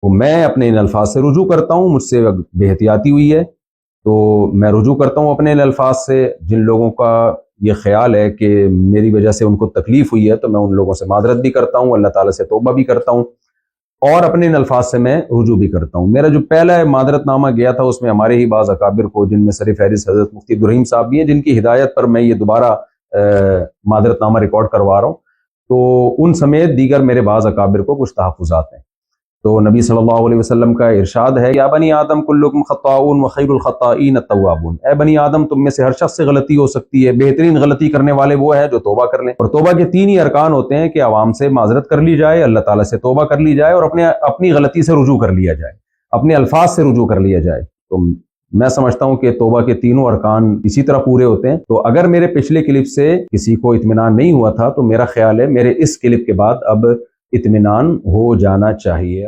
तो मैं अपने इन अल्फाज से रुजू करता हूँ, मुझसे बेहतियाती हुई है तो मैं रुजू करता हूँ अपने इन अल्फाज से। जिन लोगों का ये ख्याल है कि मेरी वजह से उनको तकलीफ हुई है तो मैं उन लोगों से मादरत भी करता हूँ, अल्लाह ताला से तौबा भी करता हूँ और अपने इन अल्फाज से मैं रुजू भी करता हूँ। मेरा जो पहला मादरतनामा गया था उसमें हमारे ही बाज़ अकाबिर को, जिनमें सर फहरिस्त हज़रत मुफ्ती अब्दुल रहीम साहब भी हैं, जिनकी हिदायत पर मैं ये दोबारा मादरतनामा रिकॉर्ड करवा रहा हूँ, तो उन समेत दीगर मेरे बाज़ अकाबिर को कुछ तहफ़्फ़ुज़ात हैं। तो नबी सल्लल्लाहु अलैहि वसल्लम का इरशाद है, या बनी आदम कुल्लुकुम खत्ताऊन व खैरुल खत्ताईन अत-तव्वाबून, ए बनी आदम तुम में से हर शख्स से गलती हो सकती है, बेहतरीन गलती करने वाले वो है जो तौबा कर लें। और तौबा के तीन ही अरकान होते हैं कि आवाम से माजरत कर ली जाए, अल्लाह ताला से तौबा कर ली जाए और अपनी गलती से रुजू कर लिया जाए, अपने अल्फाज से रुजू कर लिया जाए। तो मैं समझता हूँ कि तौबा के तीनों अरकान इसी तरह पूरे होते हैं। तो अगर मेरे पिछले क्लिप से किसी को इत्मीनान नहीं हुआ था तो मेरा ख्याल है मेरे इस क्लिप के बाद अब इत्मीनान हो जाना चाहिए।